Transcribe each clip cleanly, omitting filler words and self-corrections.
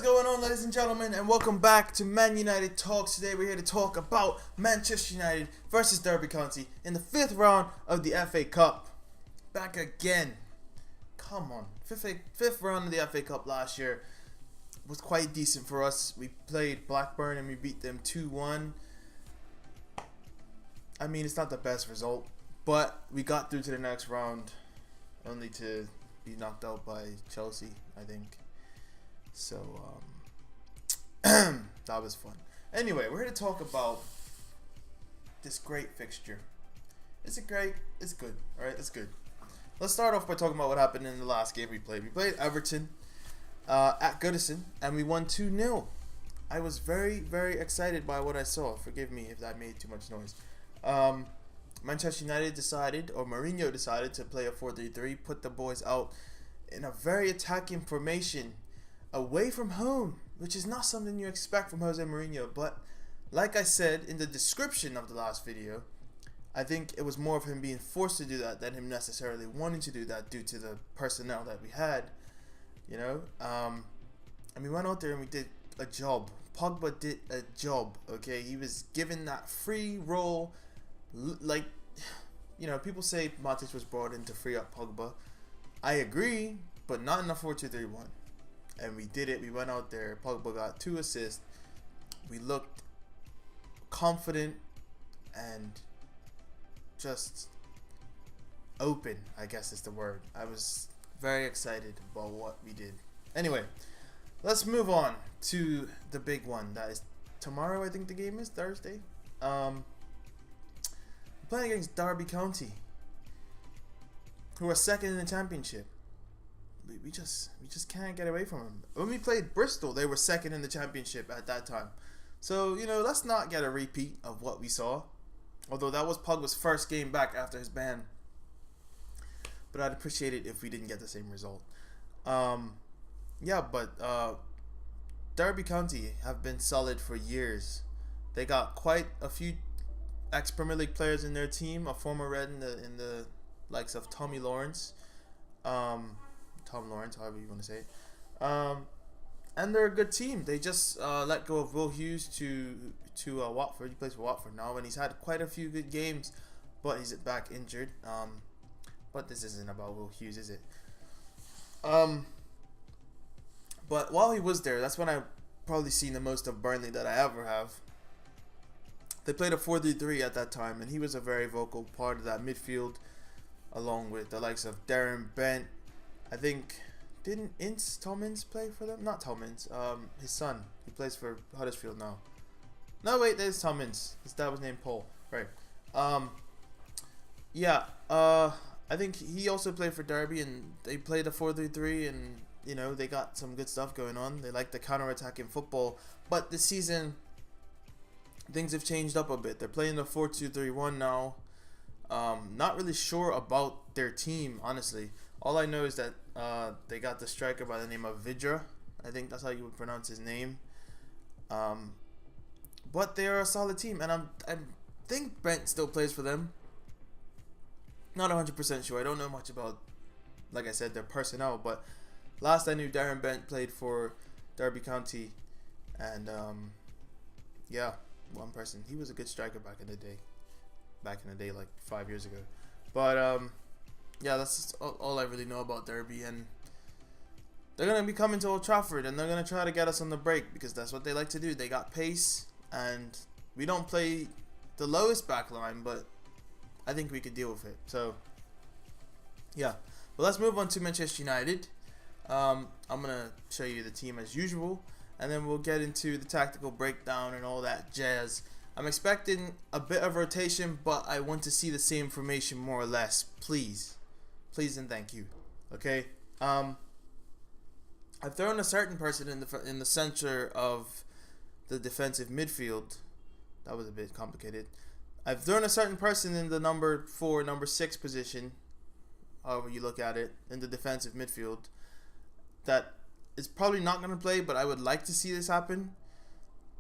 going on, ladies and gentlemen, and welcome back to Man United Talks. Today we're here to talk about Manchester United versus Derby County in the 5th round of the FA Cup. Back again. Come on. Fifth round of the FA Cup last year was quite decent for us. We played Blackburn and we beat them 2-1. I mean, it's not the best result, but we got through to the next round only to be knocked out by Chelsea, I think. So, that was fun. Anyway, we're here to talk about this great fixture. Is it great? It's good. Alright, it's good. Let's start off by talking about what happened in the last game we played. We played Everton at Goodison, and we won 2-0. I was very, very excited by what I saw. Forgive me if that made too much noise. Manchester United decided, or Mourinho decided, to play a 4-3-3, put the boys out in a very attacking formation away from home, which is not something you expect from Jose Mourinho. But like I said in the description of the last video, I think it was more of him being forced to do that than him necessarily wanting to do that due to the personnel that we had, you know. And we went out there and we did a job. Pogba did a job, okay? He was given that free role, like, you know, people say Matic was brought in to free up Pogba. I agree, but not in a 4-2-3-1. And we did it. We went out there. Pogba got 2 assists. We looked confident and just open, I guess is the word. I was very excited about what we did. Anyway, let's move on to the big one. That is tomorrow, I think the game is Thursday. Playing against Derby County, who are second in the championship. We just can't get away from them. When we played Bristol, they were second in the championship at that time. So, you know, let's not get a repeat of what we saw. Although that was Pogba's first game back after his ban. But I'd appreciate it if we didn't get the same result. Derby County have been solid for years. They got quite a few ex-Premier League players in their team. A former Red in the likes of Tom Lawrence, however you want to say it. And they're a good team. They just let go of Will Hughes to Watford. He plays for Watford now, and he's had quite a few good games, but he's back injured. But this isn't about Will Hughes, is it? But while he was there, that's when I probably seen the most of Burnley that I ever have. They played a 4-3-3 at that time, and he was a very vocal part of that midfield, along with the likes of Darren Bent. I think, didn't Tom Ince play for them? Not Tom Ince, his son. He plays for Huddersfield now. No, wait, there's Tom Ince. His dad was named Paul. Right. I think he also played for Derby, and they played a 4-3-3, and, you know, they got some good stuff going on. They like the counter-attacking football. But this season, things have changed up a bit. They're playing the 4-2-3-1 now. Not really sure about their team, honestly. All I know is that they got the striker by the name of Vidra. I think that's how you would pronounce his name. But they are a solid team, and I think Brent still plays for them. Not 100% sure. I don't know much about, like I said, their personnel. But last I knew, Darren Bent played for Derby County, and one person. He was a good striker back in the day. Like 5 years ago. But that's all I really know about Derby, and they're gonna be coming to Old Trafford, and they're gonna try to get us on the break because that's what they like to do. They got pace, and we don't play the lowest back line, but I think we could deal with it. So yeah, but let's move on to Manchester United. I'm gonna show you the team as usual, and then we'll get into the tactical breakdown and all that jazz. I'm expecting a bit of rotation, but I want to see the same formation more or less. Please and thank you. Okay. I've thrown a certain person in the center of the defensive midfield. That was a bit complicated. I've thrown a certain person in the number 4, number 6 position, however you look at it, in the defensive midfield. That is probably not going to play, but I would like to see this happen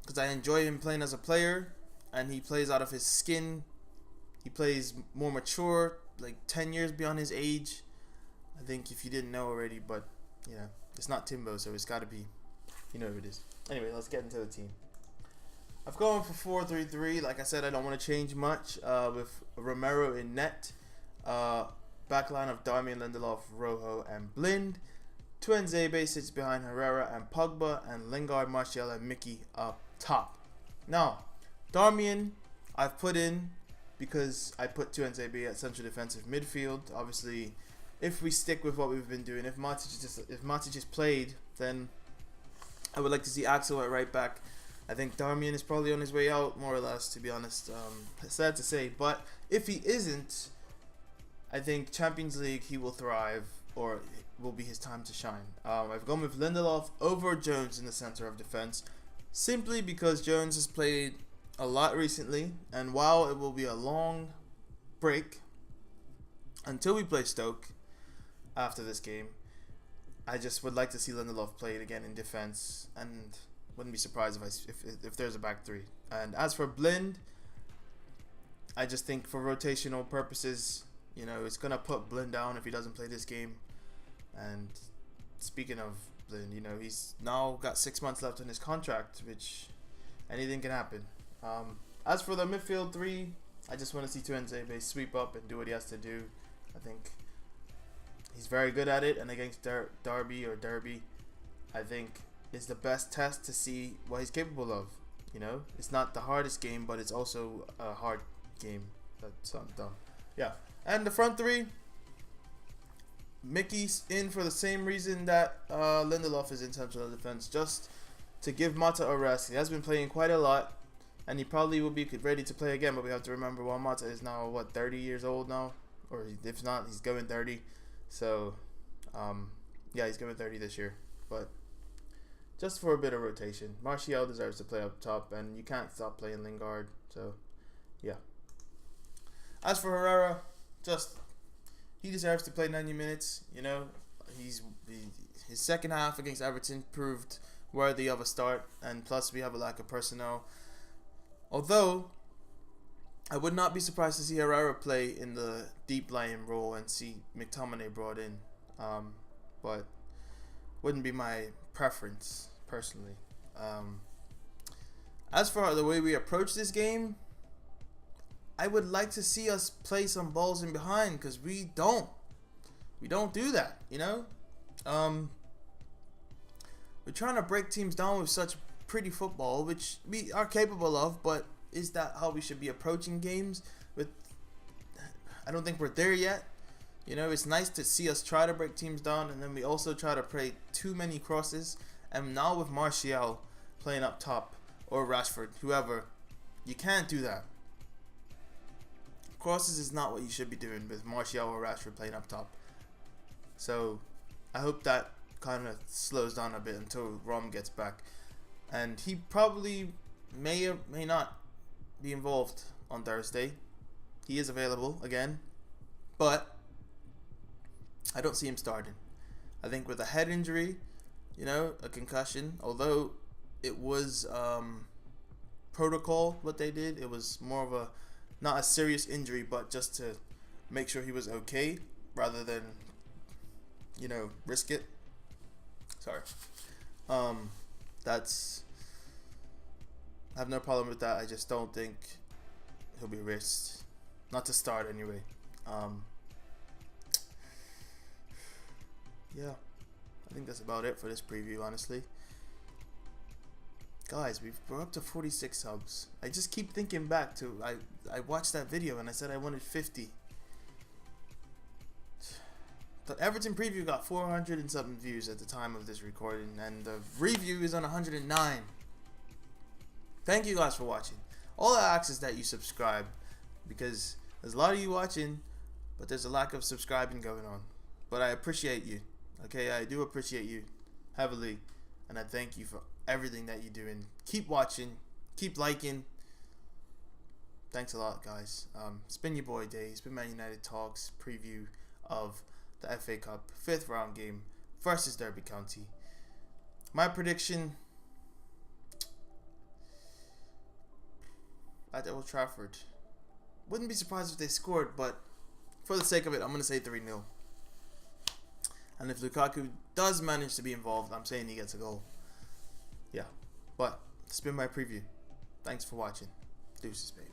because I enjoy him playing as a player, and he plays out of his skin. He plays more mature, like 10 years beyond his age. I think if you didn't know already, but you know, it's not Timbo, so it's got to be You know who it is. Anyway, let's get into the team. I've gone for 4-3-3. Like I said, I don't want to change much. With Romero in net. Backline of Darmian, Lindelof, Rojo, and Blind. Tuanzebe sits behind Herrera and Pogba, and Lingard, Martial, and Mickey up top. Now, Darmian, I've put in because I put Tuanzebe at central defensive midfield. Obviously, if we stick with what we've been doing, if Matic is played, then I would like to see Axel at right back. I think Darmian is probably on his way out, more or less, to be honest. Sad to say, but if he isn't, I think Champions League he will thrive, or it will be his time to shine. I've gone with Lindelof over Jones in the center of defense, simply because Jones has played a lot recently, and while it will be a long break until we play Stoke after this game, I just would like to see Lindelof play it again in defense, and wouldn't be surprised if there's a back three. And as for Blind, I just think for rotational purposes, you know, it's gonna put Blind down if he doesn't play this game. And speaking of Blind, you know, he's now got 6 months left on his contract, which anything can happen. As for the midfield three, I just want to see Tuanzebe sweep up and do what he has to do. I think he's very good at it, and against Derby, I think is the best test to see what he's capable of. You know, it's not the hardest game, but it's also a hard game. That sounds dumb. Yeah, and the front three, Mickey's in for the same reason that Lindelof is in central defense, just to give Mata a rest. He has been playing quite a lot, and he probably will be ready to play again, but we have to remember, well, Mata is now, what, 30 years old now? Or if not, he's going 30. So, yeah, he's going 30 this year. But just for a bit of rotation. Martial deserves to play up top, and you can't stop playing Lingard. So, yeah. As for Herrera, he deserves to play 90 minutes. You know, his second half against Everton proved worthy of a start, and plus we have a lack of personnel. Although I would not be surprised to see Herrera play in the deep lying role and see McTominay brought in, but wouldn't be my preference personally. As for the way we approach this game, I would like to see us play some balls in behind, because we don't do that, you know. We're trying to break teams down with such pretty football, which we are capable of, but is that how we should be approaching games? I don't think we're there yet. You know, it's nice to see us try to break teams down, and then we also try to play too many crosses. And now with Martial playing up top, or Rashford, whoever, you can't do that. Crosses is not what you should be doing with Martial or Rashford playing up top. So I hope that kind of slows down a bit until Rom gets back. And he probably may or may not be involved on Thursday. He is available again, but I don't see him starting. I think with a head injury, you know, a concussion, although it was protocol what they did, it was more of a, not a serious injury, but just to make sure he was okay rather than, you know, risk it. Sorry. That's, I have no problem with that. I just don't think he'll be risked, not to start anyway. Yeah, I think that's about it for this preview, honestly. Guys, we're up to 46 subs. I just keep thinking back to, I watched that video and I said I wanted 50. The Everton preview got 400 and something views at the time of this recording, and the review is on 109. Thank you guys for watching. All I ask is that you subscribe, because there's a lot of you watching, but there's a lack of subscribing going on. But I appreciate you. Okay, I do appreciate you heavily, and I thank you for everything that you do. And keep watching, keep liking. Thanks a lot, guys. It's been your boy Day. It's been Man United Talks preview of the FA Cup 5th round game versus Derby County. My prediction at Old Trafford. Wouldn't be surprised if they scored, but for the sake of it, I'm going to say 3-0. And if Lukaku does manage to be involved, I'm saying he gets a goal. Yeah. But it's been my preview. Thanks for watching. Deuces, baby.